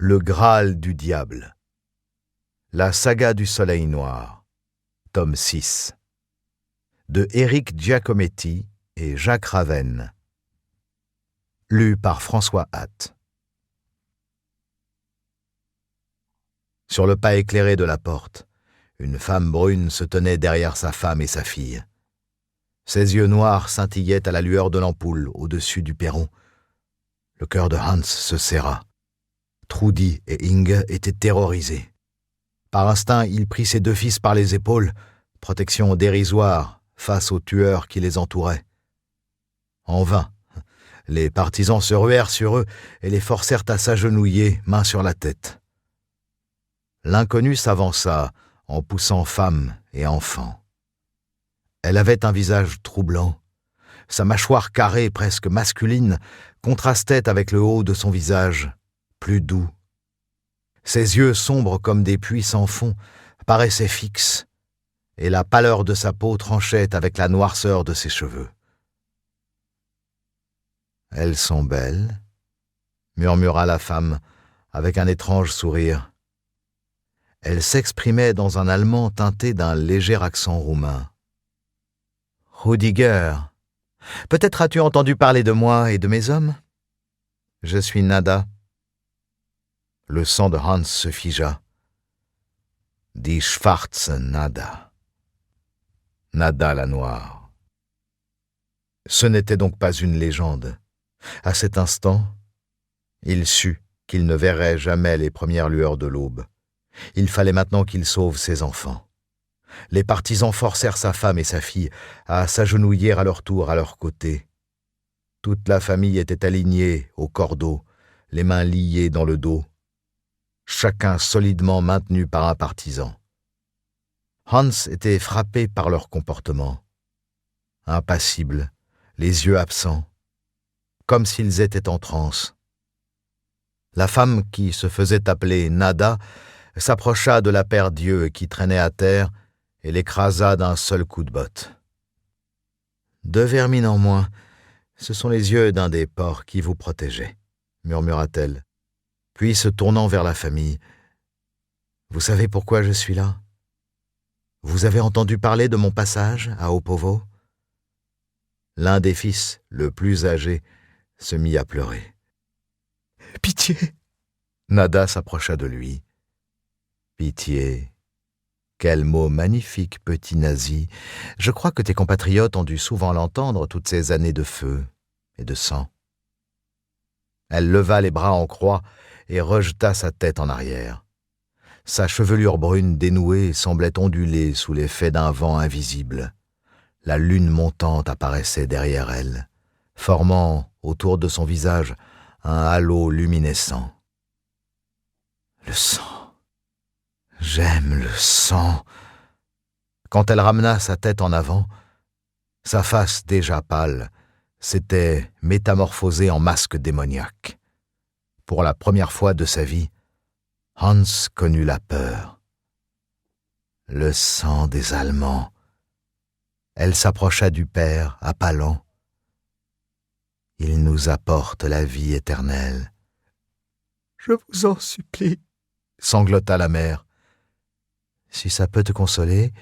Le Graal du diable. La saga du soleil noir. Tome 6. De Éric Giacometti et Jacques Ravenne. Lu par François Hatt. Sur le pas éclairé de la porte, une femme brune se tenait derrière sa femme et sa fille. Ses yeux noirs scintillaient à la lueur de l'ampoule au-dessus du perron. Le cœur de Hans se serra. Trudy et Inge étaient terrorisés. Par instinct, il prit ses deux fils par les épaules, protection dérisoire face aux tueurs qui les entouraient. En vain, les partisans se ruèrent sur eux et les forcèrent à s'agenouiller, main sur la tête. L'inconnu s'avança en poussant femme et enfant. Elle avait un visage troublant. Sa mâchoire carrée, presque masculine, contrastait avec le haut de son visage, plus doux. Ses yeux sombres comme des puits sans fond paraissaient fixes, et la pâleur de sa peau tranchait avec la noirceur de ses cheveux. « Elles sont belles, » murmura la femme avec un étrange sourire. Elle s'exprimait dans un allemand teinté d'un léger accent roumain. « Rudiger, peut-être as-tu entendu parler de moi et de mes hommes ? Je suis Nada. » Le sang de Hans se figea. Die schwarze Nada. Nada la noire. Ce n'était donc pas une légende. À cet instant, il sut qu'il ne verrait jamais les premières lueurs de l'aube. Il fallait maintenant qu'il sauve ses enfants. Les partisans forcèrent sa femme et sa fille à s'agenouiller à leur tour à leur côté. Toute la famille était alignée au cordeau, les mains liées dans le dos, chacun solidement maintenu par un partisan. Hans était frappé par leur comportement. Impassibles, les yeux absents, comme s'ils étaient en transe. La femme qui se faisait appeler Nada s'approcha de la paire d'yeux qui traînait à terre et l'écrasa d'un seul coup de botte. « 2 vermines en moins, ce sont les yeux d'un des porcs qui vous protégeait, » murmura-t-elle. Puis, se tournant vers la famille, « Vous savez pourquoi je suis là ? Vous avez entendu parler de mon passage à Opovo ?» L'un des fils, le plus âgé, se mit à pleurer. « Pitié !» Nada s'approcha de lui. « Pitié ! Quel mot magnifique, petit nazi. Je crois que tes compatriotes ont dû souvent l'entendre toutes ces années de feu et de sang. » Elle leva les bras en croix et rejeta sa tête en arrière. Sa chevelure brune dénouée semblait onduler sous l'effet d'un vent invisible. La lune montante apparaissait derrière elle, formant autour de son visage un halo luminescent. « Le sang, j'aime le sang !» Quand elle ramena sa tête en avant, sa face déjà pâle s'était métamorphosée en masque démoniaque. Pour la première fois de sa vie, Hans connut la peur. Le sang des Allemands. Elle s'approcha du père, à pas lents. Il nous apporte la vie éternelle. « Je vous en supplie, » sanglota la mère. « Si ça peut te consoler,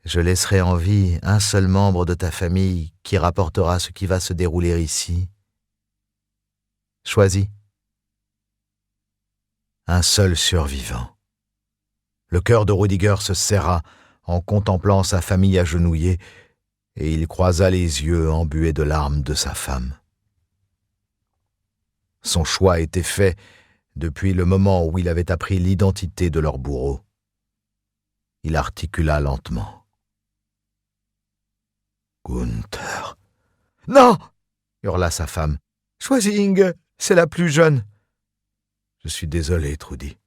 je laisserai en vie un seul membre de ta famille qui rapportera ce qui va se dérouler ici. Choisis. » Un seul survivant. Le cœur de Rudiger se serra en contemplant sa famille agenouillée et il croisa les yeux embués de larmes de sa femme. Son choix était fait depuis le moment où il avait appris l'identité de leur bourreau. Il articula lentement. « Gunther !»« Non !» hurla sa femme. « Choisis Inge, c'est la plus jeune. » « Je suis désolé, Trudy. »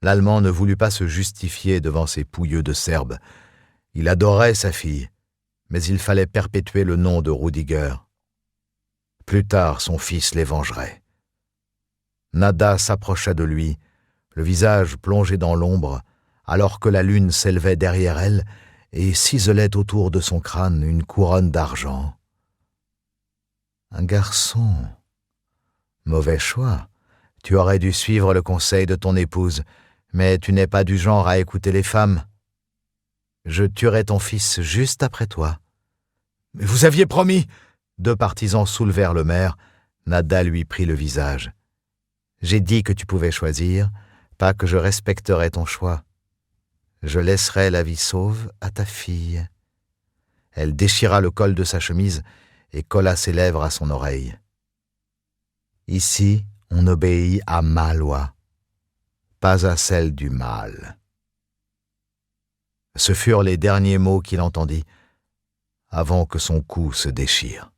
L'Allemand ne voulut pas se justifier devant ces pouilleux de Serbes. Il adorait sa fille, mais il fallait perpétuer le nom de Rudiger. Plus tard, son fils les vengerait. Nada s'approcha de lui, le visage plongé dans l'ombre, alors que la lune s'élevait derrière elle et ciselait autour de son crâne une couronne d'argent. Un garçon. Mauvais choix. Tu aurais dû suivre le conseil de ton épouse, mais tu n'es pas du genre à écouter les femmes. Je tuerai ton fils juste après toi. » »« Mais vous aviez promis !» Deux partisans soulevèrent le maire. Nada lui prit le visage. « J'ai dit que tu pouvais choisir, pas que je respecterais ton choix. Je laisserai la vie sauve à ta fille. » Elle déchira le col de sa chemise et colla ses lèvres à son oreille. « Ici, on obéit à ma loi, pas à celle du mal. » Ce furent les derniers mots qu'il entendit avant que son cou se déchire.